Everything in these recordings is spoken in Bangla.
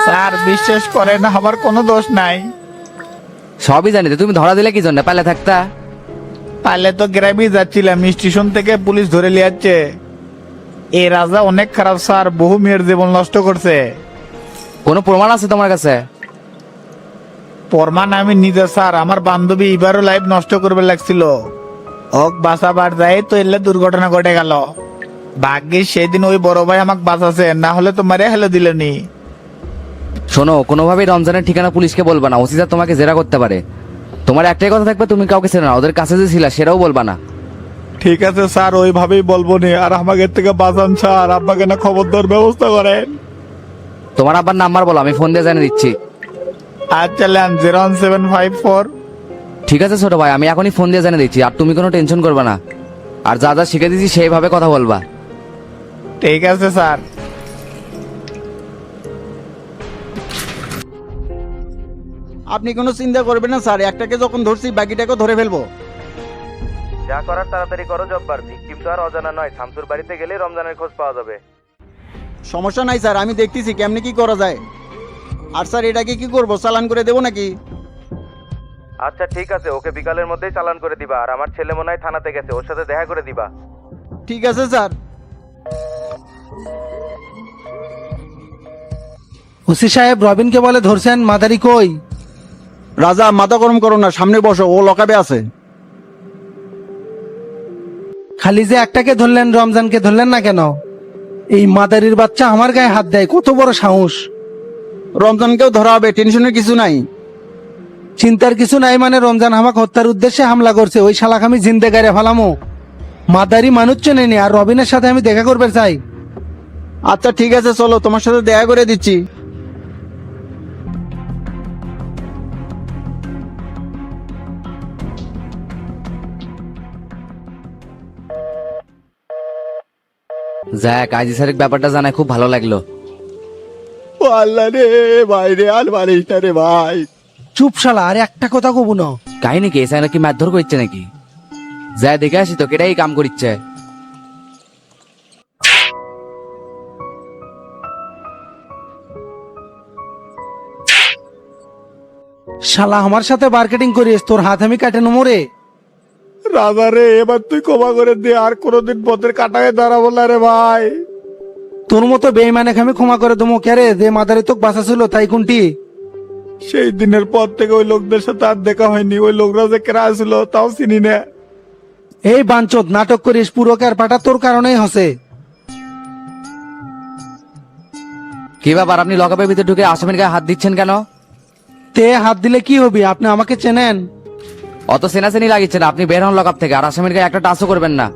স্যার বিশ্বাস করেন আমার কোনো দোষ নাই। সবই জানি তো, তুমি ধরা দিলে কি জন্য? পালে থাকতা। পালে তো গ্রামে যাচ্ছিলাম, স্টেশন থেকে পুলিশ ধরে নিয়ে যাচ্ছে। এই রাজা অনেক খারাপ স্যার, বহু মেয়ের জীবন নষ্ট করছে। কোনো প্রমাণ আছে তোমার কাছে? প্রমাণ আমি নিজে স্যার, আমার বান্ধবী এবারও লাইফ নষ্ট করবে লাগছিল। ওক বাঁচাবার যায় তো এলে দুর্ঘটনা ঘটে গেল। ভাগ্যে সেদিন ওই বড় ভাই আমাকে বাঁচাছে, না হলে তো মারে হেলে দিলেনি। শোনো, কোনোভাবেই রমজানের ঠিকানা পুলিশকে বলবা না, ওসি স্যার তোমাকে জেরা করতে পারে। তোমার একটাই কথা থাকবে, তুমি কাউকে চেনো না, ওদের কাছে যে ছিলা সেটাও বলবা না। ঠিক আছে স্যার, ওইভাবেই বলবো নি। আর আমাকে এর থেকে বাঁচান স্যার, আপনাকে না খবর দেওয়ার ব্যবস্থা করেন। তোমার আব্বার নাম্বার বলো, আমি ফোন দিয়ে জানিয়ে দিচ্ছি। আচ্ছা নেন 01754। ঠিক আছে ছোট ভাই, আমি এখনই ফোন দিয়ে জানিয়ে দিচ্ছি, আর তুমি কোনো টেনশন করবে না। আর যা যা শিখে দিচ্ছি সেইভাবে কথা বলবা। ঠিক আছে স্যার। আপনি কোনো চিন্তা করবেন না স্যার, একটাকে যখন ধরছি বাকিটাকে ধরে ফেলবো। যা করার তাড়াতাড়ি করো জব্বার, ভিকটিম তো আর অজানা নয়। শামসুর বাড়িতে গেলে রমজানের খোঁজ পাওয়া যাবে। সমস্যা নাই স্যার, আমি দেখতেছি কেমনি কি করা যায়। আর স্যার এটাকে কি করবো, চালান করে দেবো নাকি? আচ্ছা ঠিক আছে, ওকে বিকালের মধ্যেই চালান করে দিবা। আর আমার ছেলে মনে হয় থানাতে গেছে, ওর সাথে দেখা করে দিবা। ঠিক আছে স্যার। ওসি সাহেব, রবিনকে বলে ধরছেন, মাদারি কই? রাজা মাথা গরম করো না, সামনে বসো, ও লকাবে আছে। খালি যে একটাকে ধরলেন, রমজানকে ধরলেন না কেন? এই মাদারির বাচ্চা আমার গায়ে হাত দেয়, কত বড় সাহস! রমজানকেও ধরা হবে, টেনশনের কিছু নাই। চিন্তার কিছু নাই মানে? রমজান আমাকে হত্যার উদ্দেশ্যে হামলা করছে, ওই শালাক আমি জিন্দে গাড়ে ফেলামো। মাদারি মানুষ চেনেনি, আর রবিনের সাথে আমি দেখা করবে চাই। আচ্ছা ঠিক আছে, চলো তোমার সাথে দেখা করে দিচ্ছি। যাক, আইজি স্যারের ব্যাপারটা জানায় খুব ভালো লাগলো। আল্লাহ রে ভাই রে, আর মারিস না রে ভাই। চুপ শালা, আর একটা কথা কব না। কাহিনী কি? এসে নাকি মারধর করছে নাকি? যা দেখে আসি তো, কেটাই কাম করিচ্ছে। শালা আমার সাথে মার্কেটিং করিস, তোর হাত আমি কাটে নেবো রে। রাজা রে, এবার তুই ক্ষমা করে দে, আর কোনোদিন পথের কাটায় দাঁড়াবো না রে ভাই। তোর মতো বেইমানে আমি ক্ষমা করে দেবো কেরে? যে মাদারি তোকে বাঁচা ছিল তাই কোনটি? সেই দিনের পর থেকে ওই লোকদের সাথে আর দেখা হয়নি। ওই লোকরা যে কেরা ছিল তাও চিনি না। এই বাঞ্চোদ, নাটক করিস, পুরো পাটা তোর কারণেই হসে। কি ব্যাপার, আপনি লকআপের ভিতরে ঢুকে আসামির গায়ে হাত দিচ্ছেন কেন? তে হাত দিলে কি হবি? আপনি আমাকে চেনেন? অত সেনাসেনি লাগিচ্ছে না, আপনি বের হন লকআপ থেকে। আর আসামির গায়ে একটা টাচও করবেন না।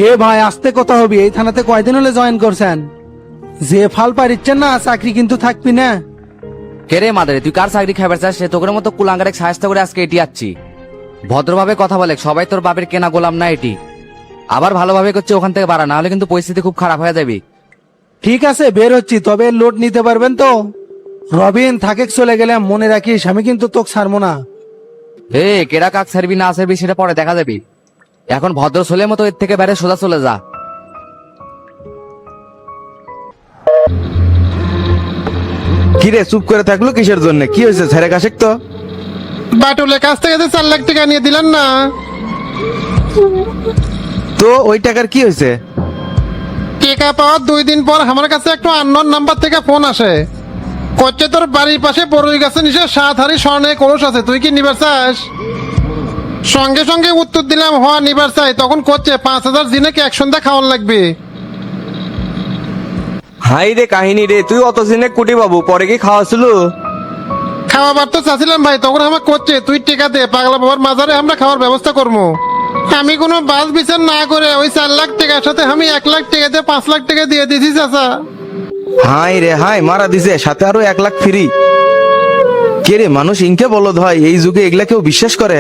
এ ভাই, আস্তে কথা হবি। এই থানাতে কয়দিন হলে জয়েন করছেন? যে ফাল পারিচ্ছেন না, চাকরি কিন্তু থাকবি না। কে রে মাদারি, তুই কার চাকরি খাবার চাস? সে তোকের মতো কুলাঙ্গারে সাহায্য করে আজকে এটি আসছি। ভদ্রভাবে কথা বলে, সবাই তোর বাপের কেনা গোলাম না এটি। আবার ভালোভাবে করছে, ওখান থেকে বাড়া, না হলে কিন্তু পরিস্থিতি খুব খারাপ হয়ে যাবে। ঠিক আছে, বের হচ্ছি, তবে লোড নিতে পারবেন তো? রবিন থাকে, চলে গেলাম, মনে রাখিস আমি কিন্তু তোকে ছাড়বো না। এ কেডা কাক ছাড়বি না ছাড়বি সেটা পরে দেখা যাবে। এখন ভদ্র ছেলের মতো এর থেকে বাইরে সোজা চলে যা। কিরে চুপ করে থাকলো কিসের জন্য? কি হয়েছে? ছেড়ে কাশেক তো। বাটুলের কাছ থেকে যে 4 লাখ টাকা নিয়ে দিলেন না, তো ওই টাকার কি হয়েছে? টেকা পাওয়ার 2 দিন পর আমার কাছে একটা আননোন নাম্বার থেকে ফোন আসে। কচ্ছে তোর বাড়ির পাশে বড়ই গাছের নিচে 7 হাড়ি স্বর্ণের কলস আছে, তুই কি নিবার চাস? সঙ্গে সঙ্গে উত্তর দিলাম, হ নিবার চাই। তখন করছে 5,000 জিনে কি 1 সন্ধ্যা খাওয়ান লাগবে। হাই রে কাহিনী রে, তুই অত দিনে কুটি বাবু, পরে কি খাওয়া ছিল? খাওয়াবার তো চাচ্ছিলাম ভাই, তখন আমার করছে তুই টেকা দে, পাগলা বাবার মাজারে আমরা খাওয়ার ব্যবস্থা করবো। আমি কোনো বাস বিচার না করে ওই 4 লাখ টাকার সাথে আমি 1 লাখ টাকা দিয়ে 5 লাখ টাকা দিয়ে দিছি চাচা। হাই রে হাই, মারা দিছে, সাথে আরো 1 লাখ ফ্রি। কে রে, মানুষ ইনকে বলদ হয়? এই যুগে এগুলা কেউ বিশ্বাস করে?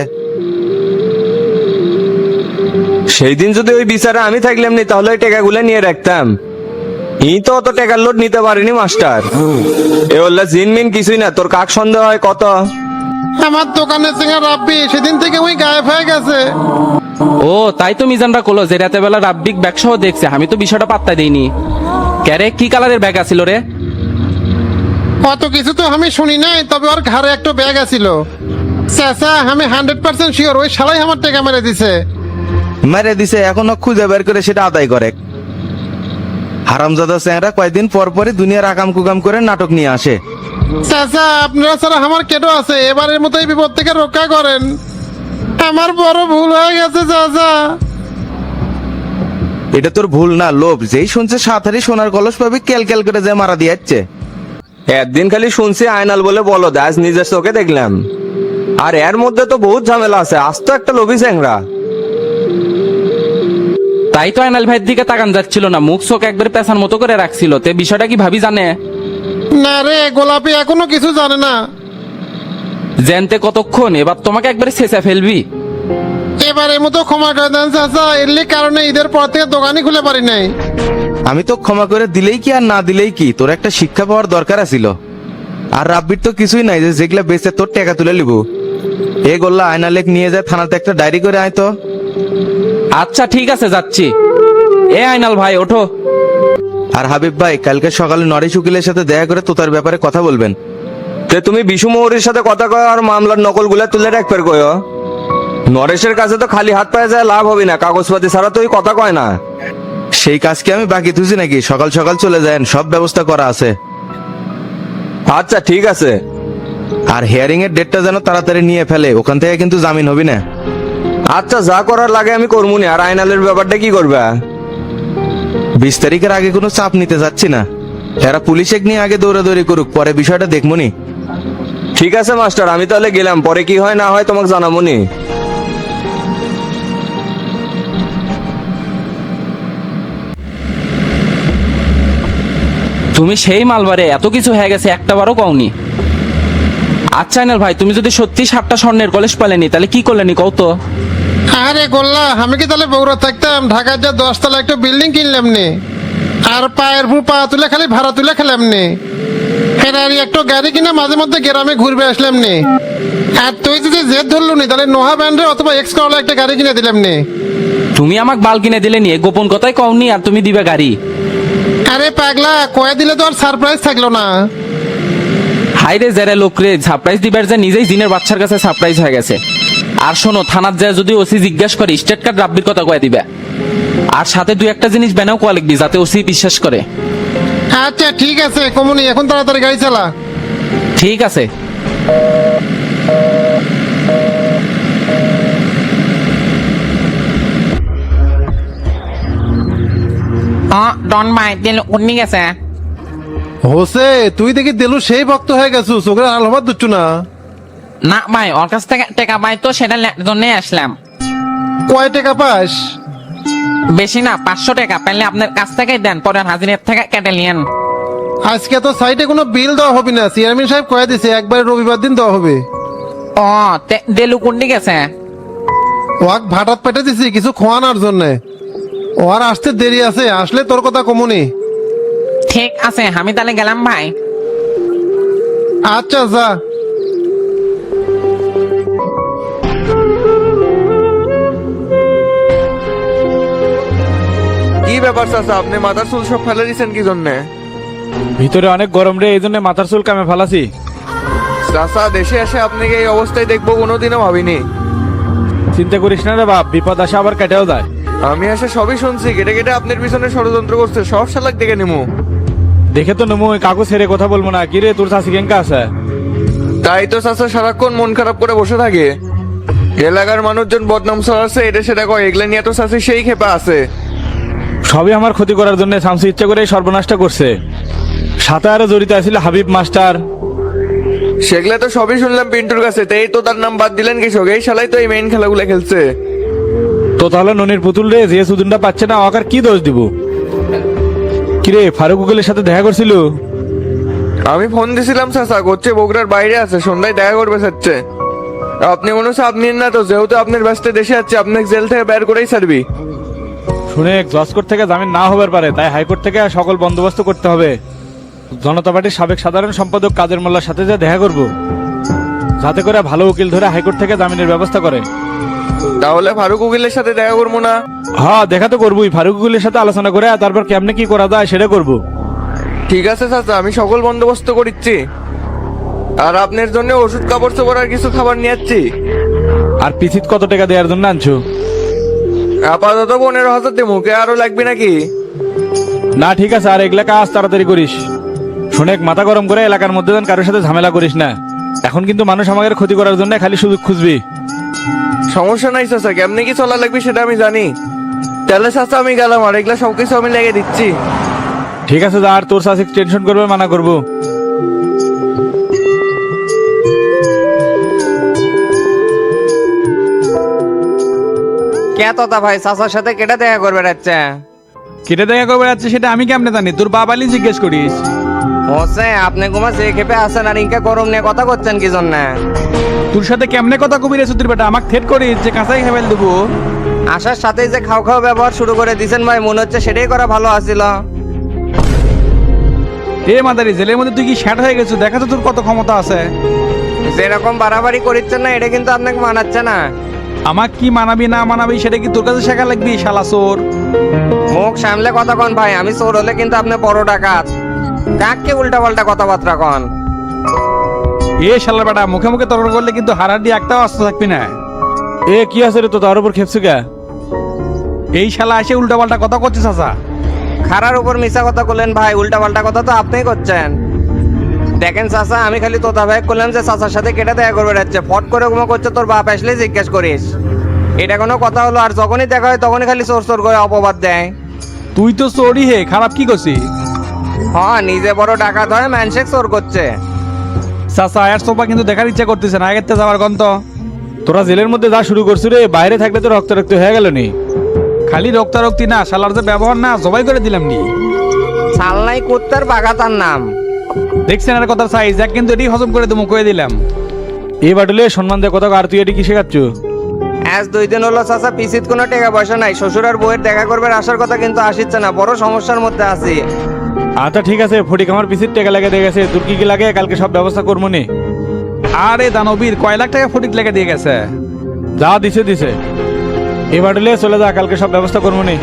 সেই দিন যদি ওই বিচারে আমি থাকলাম নি, তাহলে ওই টাকাগুলো নিয়ে রাখতাম। ই তো অত টাকার লোড নিতে পারিনি মাস্টার। এ বললা জিনমিন কিছুই না, তোর কাক সন্দেহ হয় কত? আমার দোকানের সিঙ্গা রাব্বি সেদিন থেকে ওই গায়েব হয়ে গেছে। ও তাই তো মিজানরা কলো যে রাতে বেলা রাব্বিক ব্যাগ সহ দেখছে, আমি তো বিষয়টা পাত্তা দিইনি। ক্যারে কি কালারের ব্যাগ আছিল রে? অত কিছু তো আমি শুনি নাই, তবে ওর ঘাড়ে একটা ব্যাগ আছিল। চাচা আমি 100% শিওর ওই শালাই আমার টাকা মেরে দিছে। মেরে দিছে, এখনো খুঁজে বের করে সেটা আদায় করে। হারামজাদা চ্যাংরা কয়েকদিন পর পরই দুনিয়ার আকাম কুকাম করে নাটক নিয়ে আসে। চাচা আপনারা ছাড়া আমার কেটো আছে, এবারের মতো এই বিপদ থেকে রক্ষা করেন। আমার বড় ভুল হয়ে গেছে চাচা। এটা তোর ভুল না, লোভ। যেই শুনছে সাঁতারি সোনার কলস পাবি, ক্যাল ক্যাল করে যে মারা দিয়ে যাচ্ছে। একদিন খালি শুনছি আয়নাল বলে বলো, আজ নিজের চোখে দেখলাম। আর এর মধ্যে তো বহুত ঝামেলা আছে, আজ তো একটা লোভী চ্যাংরা। তাই তো আইনাল ভাইয়ের দিকে তাকান যাচ্ছিল না, মুখ চোখ একবার পেছার মতো করে রাখছিল। তে বিষয়টা কি ভাবি জানে? না রে, গোলাপি এখনো কিছু জানে না। জানতে কতক্ষণ, এবার তোমাকে একবারে ছেঁচা ফেলবি। এবারের মতো ক্ষমা করে দেন চাচা, এর কারণে ঈদের পর থেকে দোকানই খুলে পারি নাই। আমি তো ক্ষমা করে দিলেই কি আর না দিলেই কি, তোর একটা শিক্ষা পাওয়ার দরকার আছিল। আর রাব্বির তো কিছুই নাই যে যেগুলা বেঁচে তোর টাকা তুলে লিবু। এ গোল্লা আয়নালেক নিয়ে যায় থানাতে, একটা ডায়েরি করে আয় তো। আচ্ছা ঠিক আছে, যাচ্ছি। এ আইনাল ভাই ওঠো। আর হাবিব ভাই, কালকে সকালে নরেশ উকিলের সাথে দেখা করে তোতার ব্যাপারে কথা বলবেন। তে তুমি বিশু মৌরির সাথে কথা কয় আর মামলার নকল গুলা তুলে রাখবে কয়। নরেশের কাছে তো খালি হাত পায়ে যায় লাভ হবে না, কাগজপাতি ছাড়া তো ওই কথা কয় না। সেই কাজ কি আমি বাকি তুঝি নাকি? সকাল সকাল চলে যান, সব ব্যবস্থা করা আছে। আচ্ছা ঠিক আছে। আর হিয়ারিং এর ডেটটা যেন তাড়াতাড়ি নিয়ে ফেলে, ওখান থেকে কিন্তু জামিন হবি না। আচ্ছা, যা করার লাগে আমি করবুনি। আর আইনালের ব্যাপারটা কি করবে? 20 তারিখের আগে কোনো চাপ নিতে যাচ্ছি না। এরা পুলিশে নিয়ে আগে দৌড়াদৌড়ি করুক, পরে বিষয়টা দেখমুনি। ঠিক আছে মাস্টার, আমি তাহলে গেলাম, পরে কি হয় না হয় তোমাকে জানাবনি। তুমি সেই মালবারে এত কিছু হয়ে গেছে, একটা বারও কওনি। আচ্ছা আইনাল ভাই, তুমি যদি সত্যি 7টা স্বর্ণের কলেজ পেলেনি, তাহলে কি করলেনি কও তো? আরে গোল্লা, আমি কি তাহলে বগুড়া থাকতাম? ঢাকার যা 10 তলা একটা বিল্ডিং কিনলাম নে, আর পায়ের ভু পা তুলে খালি ভাড়া তুলে খেলাম নে। ফেরারি একটা গাড়ি কিনা মাঝে মধ্যে গ্রামে ঘুরবে আসলাম নে। আর তুই যদি জেদ ধরলু নি, তাহলে নোহা ব্যান্ডের অথবা এক্স করলা একটা গাড়ি কিনে দিলাম নে। তুমি আমাকে বাল কিনে দিলে নিয়ে গোপন কথাই কওনি, আর তুমি দিবে গাড়ি। আরে পাগলা, কয়ে দিলে তো আর সারপ্রাইজ থাকলো না। হাই রে যারা লোক রে, সারপ্রাইজ দিবার যে নিজেই জিনের বাচ্চার কাছে সারপ্রাইজ হয়ে গেছে। আর শোনো, থানার যায় যদি ওসি জিজ্ঞাসা করে, স্টেট কার্ড রাব্বির কথা কয়ে দিবে। আর সাথে 2-1টা জিনিস বেনাও কোয়া লিখবি, যাতে ওসি বিশ্বাস করে। আচ্ছা ঠিক আছে কমুনি, এখন তাড়াতাড়ি গাড়ি চালা। ঠিক আছে। ডন ভাই তেল উঠনি গেছে। হোসে, তুই দেখি দেলু সেই ভক্ত হয়ে গেছু, চোখের আল হবার দুচ্ছু না। না ভাই, ওর কাছ থেকে টাকা পাই তো, সেটা জন্য আসলাম। কয় টাকা পাস? বেশি না, 500 টাকা পাইলে আপনার কাছ থেকেই দেন, পরে হাজিরের থেকে কেটে নিয়েন। আজকে তো সাইটে কোনো বিল দেওয়া হবে না, চেয়ারম্যান সাহেব কয়ে দিছে একবারে রবিবার দিন দেওয়া হবে। ও দেলু কুন্ডি গেছে। ওয়াক ভাটাত পেটে দিছি কিছু খোয়ানোর জন্য। ওর আসতে দেরি আছে, আসলে তোর কথা কমুনি। ঠিক আছে, আমি তাহলে গেলাম ভাই। আচ্ছা যা। কি ব্যাপার চাচা, আপনি মাথার চুল সব ফেলে দিচ্ছেন কি জন্যে? ভিতরে অনেক গরম রে, এই জন্য মাথার চুল কামে ফালাছি। চাচা, দেশে এসে আপনাকে এই অবস্থায় দেখবো কোনোদিনও ভাবিনি। চিন্তা করিস না রে বাপ, বিপদ আসে আবার কেটেও যায়। আমি এসে সবই শুনছি, কেটে কেটে আপনার পিছনে ষড়যন্ত্র করছে, সব শালাক দেখে নিমু। দেখে তো নমু, কাকু ছেড়ে কথা বলবো না। কি রে, তোর চাষি কেঙ্কা আছে? তাই তো চাচা সারাক্ষণ মন খারাপ করে বসে থাকে। এলাকার মানুষজন বদনাম ছড়াচ্ছে, এটা সেটা কয়, এগুলা নিয়ে তো চাষি সেই খেপা আছে। সবই আমার ক্ষতি করার জন্য শামসু ইচ্ছা করে এই সর্বনাশটা করছে। সাথে আরো জড়িত আছিল হাবিব মাস্টার। সেগুলা তো সবই শুনলাম পিন্টুর কাছে, তাই তো তার নাম বাদ দিলেন কৃষক। এই শালাই তো এই মেইন খেলাগুলো খেলছে। তো তাহলে ননির পুতুল রে, যে সুদিনটা পাচ্ছে না, ওকে আর কি দোষ দিব? কিরে, ফারুক উকিলের সাথে দেখা করছিল? আমি ফোন দিছিলাম চাচা, করছে বগুড়ার বাইরে আছে, সন্ধ্যায় দেখা করবে চাচ্ছে। আপনি মনে হচ্ছে আপনি না তো, যেহেতু আপনার ব্যস্ত দেশে আছে, আপনাকে জেল থেকে বের করেই ছাড়বি। শুনে জজ কোর্ট থেকে জামিন না হবার পারে, তাই হাইকোর্ট থেকে সকল বন্দোবস্ত করতে হবে। জনতা পার্টির সাবেক সাধারণ সম্পাদক কাদের মোল্লার সাথে যা দেখা করব, যাতে করে ভালো উকিল ধরে হাইকোর্ট থেকে জামিনের ব্যবস্থা করে। তাহলে ফারুক উকিলের সাথে দেখা করবো না? হ্যাঁ, দেখা তো করবোই। ফারুক উকিলের সাথে আলোচনা করে তারপর কেমনে কি করা যায় সেটা করবো। ঠিক আছে চাচা, আমি সকল বন্দোবস্ত করিচ্ছি। আর আপনার জন্য ওষুধ কাপড় চোপড় আর কিছু খাবার নিয়ে যাচ্ছি। আর পিছিত কত টাকা দেওয়ার জন্য আনছো? আপাতত 15,000 দে, মুখে আরো লাগবে নাকি? না ঠিক আছে, আর এগুলা কাজ তাড়াতাড়ি করিস। শুনে মাথা গরম করে এলাকার মধ্যে যেন কারোর সাথে ঝামেলা করিস না। এখন কিন্তু মানুষ আমাদের ক্ষতি করার জন্য খালি সুযোগ খুঁজবি। সমস্যা নাই চাচা, কেমনি কি চলা লাগবে সেটা আমি জানি। তাহলে চাচা আমি গেলাম, আর এগুলা সবকিছু আমি লেগে দিচ্ছি। ঠিক আছে যা, আর তোর সাথে টেনশন করবে মানা করবো। কে তোতা ভাই চাচার সাথে কেটে দেখা করবে যাচ্ছে? কেটে দেখা করবে যাচ্ছে সেটা আমি কেমনে জানি? তোর বাবালি জিজ্ঞেস করিস। হোসে আপনি ঘুমা সে খেপে আসেন আর ইনকা গরম নিয়ে কথা করছেন কি জন্য? তোর সাথে কেমনে কথা কবি রে সুতির বেটা? আমাকে থেট করিস যে কাঁচাই খেবেল দেবো? আসার সাথেই যে খাও খাও ব্যবহার শুরু করে দিছেন ভাই, মনে হচ্ছে সেটাই করা ভালো আছিল। এ মাদারি, জেলের মধ্যে তুই কি শ্যাট হয়ে গেছিস? দেখা তো তোর কত ক্ষমতা আছে। যেরকম বাড়াবাড়ি করিচ্ছেন না, এটা কিন্তু আপনাকে মানাচ্ছে না। আমাকে কি মানাবি না মানাবি সেটা কি তোর কাছে শেখা লাগবি শালা চোর? মুখ সামলে কথা কন ভাই, আমি চোর হলে কিন্তু আপনি বড় ডাকাত। কাককে উল্টা পাল্টা কথাবার্তা কন? এ শালার বেটা, মুখে মুখে তর্ক করলে কিন্তু হারার দিয়ে একটাও অস্ত্র থাকবি না। এ কি আছে রে, তো তার উপর খেপছে কে? এই শালা এসে উল্টা পাল্টা কথা করছিস চাচা। খারার উপর মিশা কথা বললেন ভাই, উল্টা পাল্টা কথা তো আপনিই করছেন। দেখেন চাচা, আমি খালি তোতা ভাই করলাম যে চাচার সাথে কেটে দেখা করবে যাচ্ছে, ফট করে ঘুমো করছে তোর বাপ আসলে জিজ্ঞেস করিস। এটা কোনো কথা হলো? আর যখনই দেখা হয় তখনই খালি চোর চোর করে অপবাদ দেয়। তুই তো চোরই হে, খারাপ কি করছিস? হ্যাঁ, নিজে বড় ডাকাত হয় ম্যানশেক চোর করছে। চাচা আয়ার সোফা কিন্তু দেখার ইচ্ছা করতেছে না, আগের যাওয়ার গন্ত। তোরা জেলের মধ্যে যা শুরু করছিস রে, বাইরে থাকলে তো রক্তারক্ত হয়ে গেল নি। খালি রক্তারক্তি না, শালার যে ব্যবহার না, জবাই করে দিলাম নি। সালনাই কুত্তার বাগাতার নাম। দেখছেন আর কথা সাইজ এক, কিন্তু এটি হজম করে দেবো কয়ে দিলাম। এই বাটুলে সম্মান দিয়ে কথা, আর তুই এটি কি শেখাচ্ছ? আজ 2 দিন হলো চাচা, পিসিত কোনো টাকা পয়সা নাই। শ্বশুর আর বউয়ের দেখা করবে আসার কথা কিন্তু আসিচ্ছে না, বড় সমস্যার মধ্যে আছি। আচ্ছা ঠিক আছে, ফটিক আমার পিসির টাকা লেগে দিয়ে গেছে। তোর কি কি লাগে কালকে সব ব্যবস্থা করবো নি। আরে দানবীর, কয় লাখ টাকা ফটিক লেগে দিয়ে গেছে। যা দিছে দিছে, এবার চলে যা, কালকে সব ব্যবস্থা করবো নি।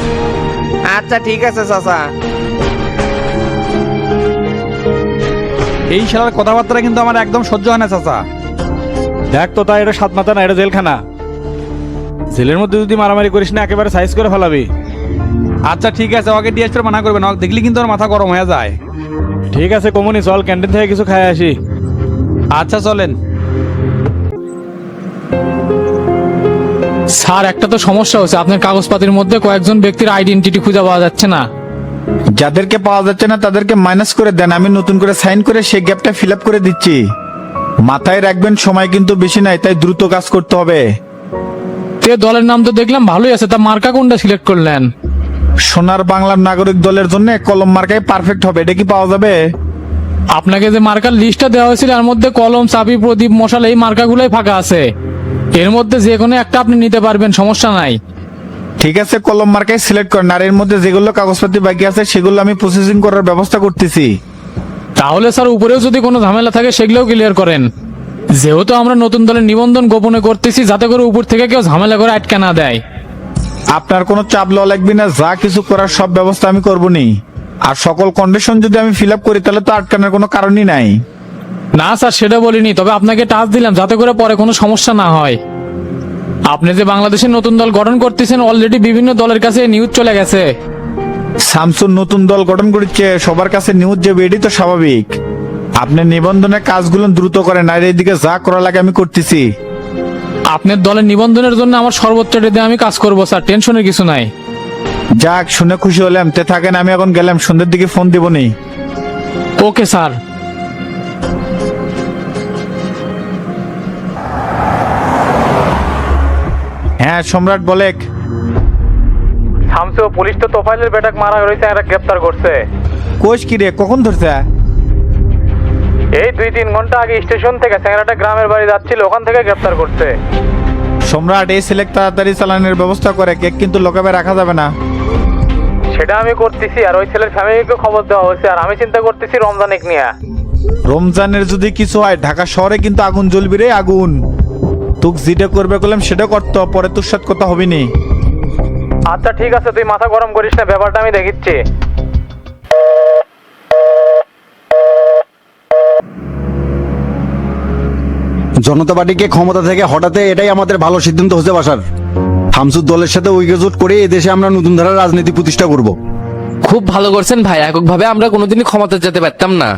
আচ্ছা ঠিক আছে চাচা। এই শালার কথাবার্তা কিন্তু আমার একদম সহ্য হয় না চাচা। দেখ তো তাই, এটা 7 মাথা না, এটা জেলখানা। জেলের মধ্যে যদি মারামারি করিস না, একেবারে সাইজ করে ফেলাবি। আচ্ছা ঠিক আছে, ওকে ডিএসপি মানা করবে না, দেখলি কিন্তু ওর মাথা গরম হয়ে যায়। ঠিক আছে কমুনি, চল ক্যান্টিন থেকে কিছু খাই আসি। আচ্ছা চলেন। স্যার, একটা তো সমস্যা হচ্ছে, আপনার কাগজপাতির মধ্যে কয়েকজন ব্যক্তির আইডেন্টিটি খুঁজে পাওয়া যাচ্ছে না। যাদেরকে পাওয়া যাচ্ছে না তাদেরকে মাইনাস করে দেন, আমি নতুন করে সাইন করে সেই গ্যাপটা ফিল আপ করে দিচ্ছি। মাথায় রাখবেন, সময় কিন্তু বেশি নাই, তাই দ্রুত কাজ করতে হবে। তে দলের নাম তো দেখলাম ভালোই আছে, তা মার্কা কোনটা সিলেক্ট করলেন? সোনার বাংলার নাগরিক দলের জন্য কলম মার্কাই পারফেক্ট হবে। এটা কি পাওয়া যাবে? আপনাকে যে মার্কার লিস্টটা দেওয়া হয়েছিল এর মধ্যে কলম, চাবি, প্রদীপ, মশাল এই মার্কাগুলোই ফাঁকা আছে। এর মধ্যে যে কোনো একটা আপনি নিতে পারবেন, সমস্যা নাই। ঠিক আছে, কলম মার্কাই সিলেক্ট করেন। আর এর মধ্যে যেগুলো কাগজপাতি বাকি আছে সেগুলো আমি প্রসেসিং করার ব্যবস্থা করতেছি। তাহলে স্যার, উপরেও যদি কোনো ঝামেলা থাকে সেগুলোও ক্লিয়ার করেন। যেহেতু আমরা নতুন দলের নিবন্ধন গোপনে করতেছি, যাতে করে উপর থেকে কেউ ঝামেলা করে আটকে না দেয়। আপনার কোনো চাপ লওয়া লাগবে না, যা কিছু করার সব ব্যবস্থা আমি করবো নি। আর সকল কন্ডিশন যদি আমি ফিল আপ করি তাহলে তো আটকানোর কোনো কারণই নাই। না স্যার, সেটা বলিনি, তবে আপনাকে টাচ দিলাম যাতে করে পরে কোনো সমস্যা না হয়। আপনি যে বাংলাদেশের নতুন দল গঠন করতেছেন, অলরেডি বিভিন্ন দলের কাছে নিউজ চলে গেছে। শামসুর নতুন দল গঠন করছে, সবার কাছে নিউজ যাবে, এটি তো স্বাভাবিক। আপনি নিবন্ধনের কাজগুলো দ্রুত করেন, আর এইদিকে যা করা লাগে আমি করতেছি। আপনার দলের নিবন্ধনের জন্য আমার সর্বোচ্চ রেটে আমি কাজ করবো স্যার, টেনশনের কিছু নাই। যাক, শুনে খুশি হলাম। তে থাকেন, আমি এখন গেলাম, সন্ধ্যের দিকে ফোন দিবনি। Okay sir. হ্যাঁ সম্রাট, বলেক। শামসু, পুলিশ তো তোফাইলের বেটাক মারা রয়েছে, এরা গ্রেপ্তার করছে। কোষ কি রে, কখন ধরছে? এই 2-3 ঘন্টা আগে স্টেশন থেকে স্যাংরাটা গ্রামের বাড়ি যাচ্ছিল, ওখান থেকে গ্রেপ্তার করছে। সম্রাট, এই সিলেক্ট তাড়াতাড়ি চালানের ব্যবস্থা করে, কেক কিন্তু লোকাবে রাখা যাবে না। সেটা আমি করতেছি, আর ওই ছেলের ফ্যামিলিকে খবর দেওয়া হয়েছে। আর আমি চিন্তা করতেছি রমজানিক নিয়ে। রমজানের যদি কিছু হয়, ঢাকা শহরে কিন্তু আগুন জ্বলবি রে, আগুন। তুক যেটা করবে করলাম সেটা করতে, পরে তোর সাথে কথা হবি নি। আচ্ছা ঠিক আছে, তুই মাথা গরম করিস না, ব্যাপারটা আমি দেখিচ্ছি। জনতা পার্টিকে ক্ষমতা থেকে হঠাতে এটাই আমাদের ভালো সিদ্ধান্ত হচ্ছে বাসার। শামসুর দলের সাথে ঐক্যজোট করে এদেশে আমরা নতুন ধারার রাজনীতি প্রতিষ্ঠা করব। খুব ভালো করছেন ভাই, এককভাবে আমরা কোনোদিনই ক্ষমতা যেতে পারতাম না।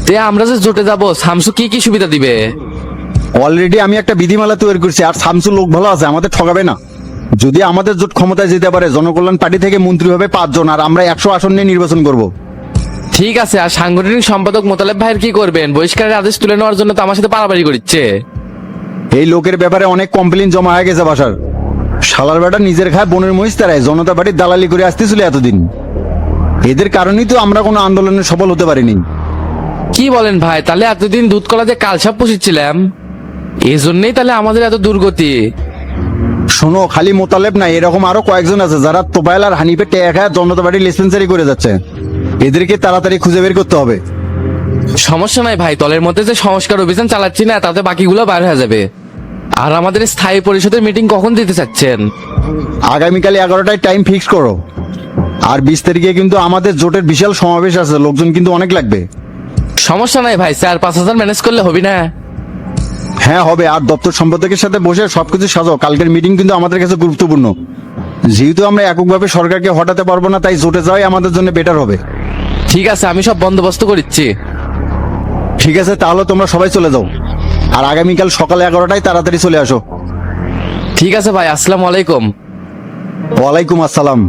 তে আমরা যে জোটে যাব, শামসু কি কি সুবিধা দিবে? অলরেডি আমি একটা বিধিমালা তৈরি করছি, আর শামসুর লোক ভালো আছে, আমাদের ঠকাবে না। যদি আমাদের জোট ক্ষমতায় যেতে পারে, জনকল্যাণ পার্টি থেকে মন্ত্রী হবে 5 জন, আর আমরা 100 আসন নিয়ে নির্বাচন করব। ঠিক আছে, আর সাংগঠনিক সম্পাদক মোতালেব ভাইয়ের কি করবেন? বহিষ্কারের আদেশ তুলে নেওয়ার জন্য তো আমার সাথে পারাপারি করছে। এই লোকের ব্যাপারে অনেক কমপ্লেন জমা হয়ে গেছে বাসার। শালার বেটা নিজের খায় বোনের মহিষ তারায় জনতা পার্টির দালালি করে আসতেছিল এতদিন। এদের কারণেই তো আমরা কোনো আন্দোলনে সফল হতে পারিনি। কি বলেন ভাই? তাহলে এতদিন দুধ কলাতে কালসাপ পুষিচ্ছিলাম, এই জন্যই তাহলে আমাদের এত দুর্গতি। শোনো, খালি মোতালেব না, এরকম আরো কয়েকজন আছে যারা তোপাইল আর হানিফে টেয়া খায় জনতা পার্টির ডিসপেন্সারি করে যাচ্ছে। এদেরকে তাড়াতাড়ি খুঁজে বের করতে হবে। সমস্যা নাই ভাই, দলের মধ্যে যে সংস্কার অভিযান চালাচ্ছি না, তাতে বাকিগুলো বার হয়ে যাবে। আর আমাদের স্থায়ী পরিষদের মিটিং কখন দিতে চাচ্ছেন? আগামীকাল 11টায় টাইম ফিক্স করো। আর 20 তারিখে কিন্তু আমাদের জোটের বিশাল সমাবেশ আছে, লোকজন কিন্তু অনেক লাগবে। সমস্যা নাই ভাই, 4-5 হাজার ম্যানেজ করলে হবে না? হ্যাঁ হবে। আর দপ্তর সম্পাদকের সাথে বসে সবকিছু সাজাও, কালকের মিটিং কিন্তু আমাদের কাছে গুরুত্বপূর্ণ। যেহেতু আমরা এককভাবে সরকারকে হটাতে পারবো না, তাই জোটে যাওয়াই আমাদের জন্য বেটার হবে। ঠিক আছে, আমি সব বন্দোবস্ত করছি। ঠিক আছে, তাহলে তোমরা সবাই চলে যাও। আর আগামীকাল সকাল 11টায় তাড়াতাড়ি চলে আসো। ঠিক আছে ভাই, আসসালামু আলাইকুম। ওয়ালাইকুম আসসালাম।